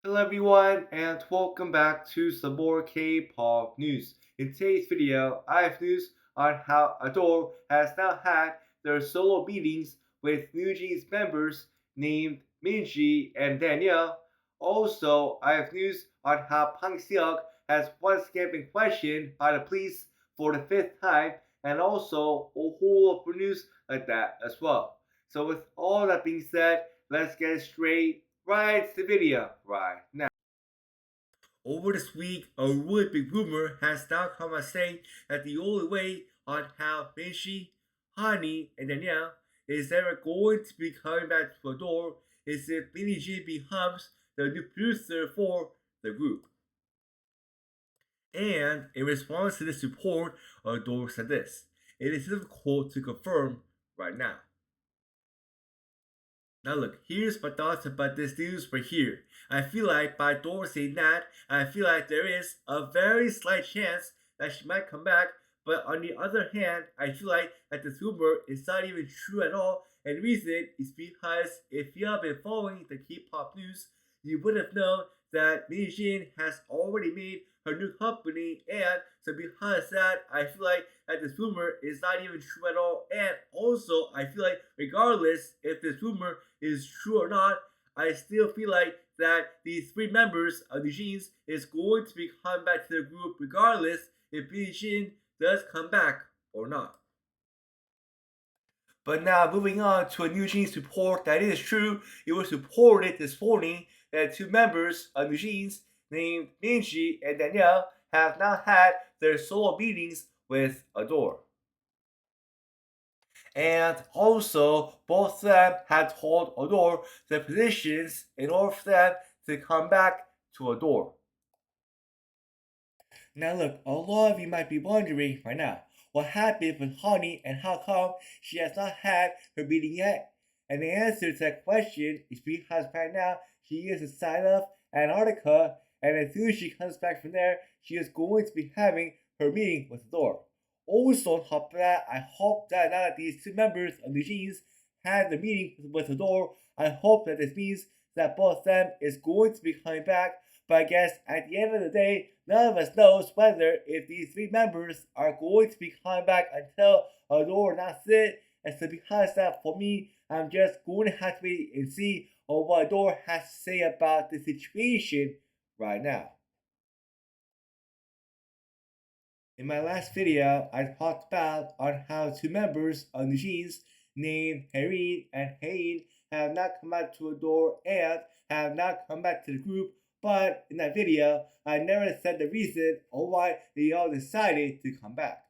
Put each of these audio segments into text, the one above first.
Hello everyone and welcome back to some more K-pop news. In today's video, I have news on how ADOR has now had their solo meetings with NewJeans members named Minji and Danielle. Also, I have news on how HYUK has once again been questioned by the police for the fifth time, and also a whole lot of news like that as well. So with all that being said, let's get straight right to the video right now. Over this week, a really big rumor has now come out saying that the only way on how Minji, HYEIN, and Danielle is ever going to be coming back to ADOR is if Minji becomes the new producer for the group. And in response to this report, ADOR said this: "It is difficult to confirm right now." Now look, here's my thoughts about this news right here. I feel like by ADOR saying that, I feel like there is a very slight chance that she might come back, but on the other hand, I feel like that this rumor is not even true at all, and the reason is because if you have been following the K-pop news, you would have known that NewJeans has already made her new company, and so because that, I feel like that this rumor is not even true at all, and also I feel like regardless if this rumor is true or not, I still feel like that these three members of NewJeans is going to be coming back to the group regardless if NewJeans does come back or not. But now moving on to a NewJeans report that is true. It was reported this morning that two members of NewJeans named Minji and Danielle have now had their solo meetings with ADOR. And also, both of them had told ADOR their positions in order for them to come back to ADOR. Now look, a lot of you might be wondering right now, what happened with HYEIN and how come she has not had her meeting yet? And the answer to that question is because right now she is inside of Antarctica, and as soon as she comes back from there, she is going to be having her meeting with ADOR. Also, on top of that, I hope that now that these two members of NewJeans had the meeting with ADOR, I hope that this means that both of them is going to be coming back. But I guess at the end of the day, none of us knows whether if these three members are going to be coming back until ADOR announces it. And so because that, for me, I'm just going to have to wait and see what ADOR has to say about the situation right now. In my last video, I talked about on how two members of NewJeans named HAERIN and HYEIN have not come back to ADOR and have not come back to the group. But in that video, I never said the reason or why they all decided to come back.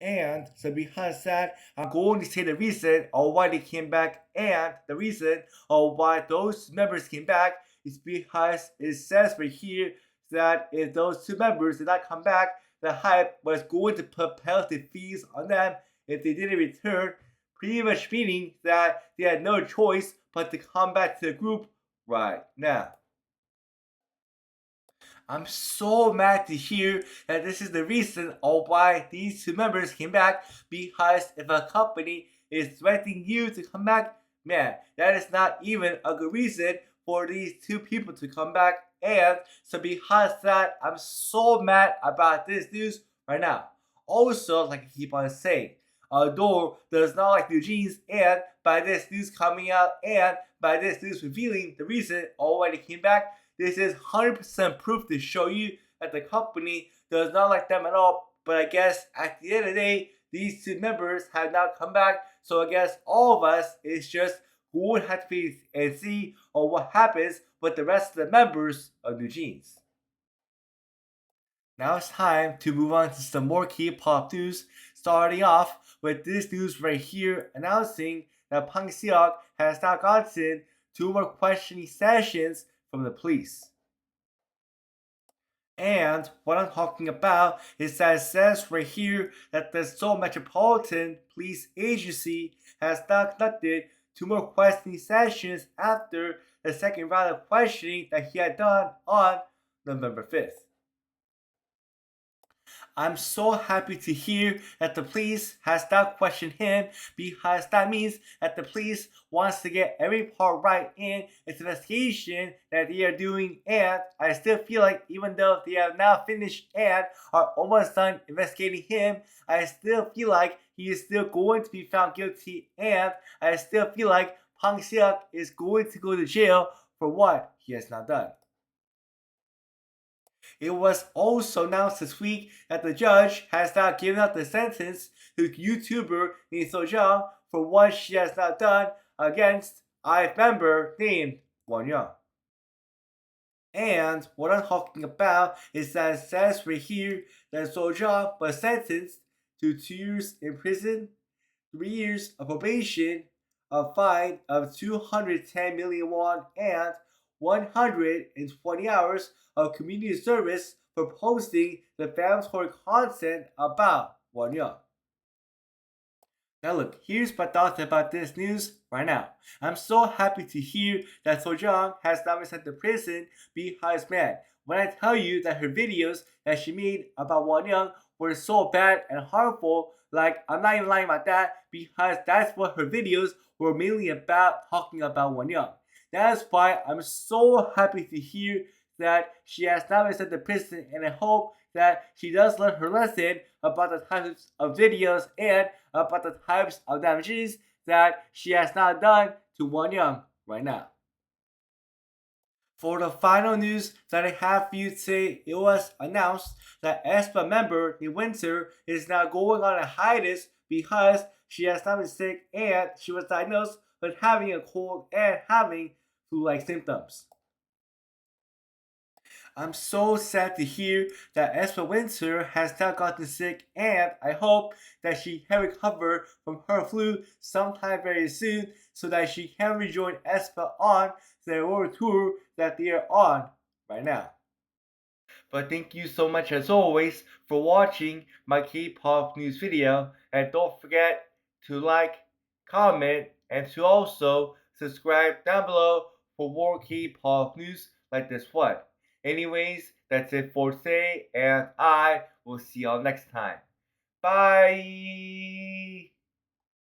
And so because that, I'm going to say the reason or why they came back, and the reason or why those members came back is because it says right here that if those two members did not come back, the HYUK was going to put penalty fees on them if they didn't return, pretty much meaning that they had no choice but to come back to the group right now. I'm so mad to hear that this is the reason of why these two members came back, because if a company is threatening you to come back, man, that is not even a good reason for these two people to come back. And so because that, I'm so mad about this news right now. Also, like I keep on saying, ADOR does not like NewJeans, and by this news coming out and by this news revealing the reason why they came back, this is 100% proof to show you that the company does not like them at all. But I guess at the end of the day, these two members have not come back, so I guess all of us is just going to have to wait and see what happens with the rest of the members of NewJeans. Now it's time to move on to some more K-pop news, starting off with this news right here announcing that HYUK has now gotten 2 more questioning sessions from the police. And what I'm talking about is that it says right here that the Seoul Metropolitan Police Agency has now conducted 2 more questioning sessions after the second round of questioning that he had done on November 5th. I'm so happy to hear that the police has not questioned him because that means that the police wants to get every part right in its investigation that they are doing, and I still feel like even though they have now finished and are almost done investigating him, I still feel like he is still going to be found guilty, and I still feel like HYUK is going to go to jail for what he has not done. It was also announced this week that the judge has now given out the sentence to the YouTuber named SOJANG for what she has not done against IF member named WONYOUNG. And what I'm talking about is that it says right here that SOJANG was sentenced to 2 years in prison, 3 years of probation, a fine of 210 million won, and 120 hours of community service for posting defamatory content about WONYOUNG. Now look, here's my thoughts about this news right now. I'm so happy to hear that SOJANG has not been sent to prison because man, when I tell you that her videos that she made about WONYOUNG were so bad and harmful, like I'm not even lying about that because that's what her videos were mainly about, talking about WONYOUNG. That's why I'm so happy to hear that she has not been sent to prison, and I hope that she does learn her lesson about the types of videos and about the types of damages that she has not done to WONYOUNG right now. For the final news that I have for you today, it was announced that AESPA member Winter is now going on a hiatus because she has not been sick and she was diagnosed with having a cold and having flu-like symptoms. I'm so sad to hear that AESPA Winter has now gotten sick, and I hope that she can recover from her flu sometime very soon so that she can rejoin AESPA on their world tour that they are on right now. But thank you so much as always for watching my K-pop news video, and don't forget to like, comment, and to also subscribe down below for more K-pop news like this one. Anyways, that's it for today, and I will see y'all next time. Bye!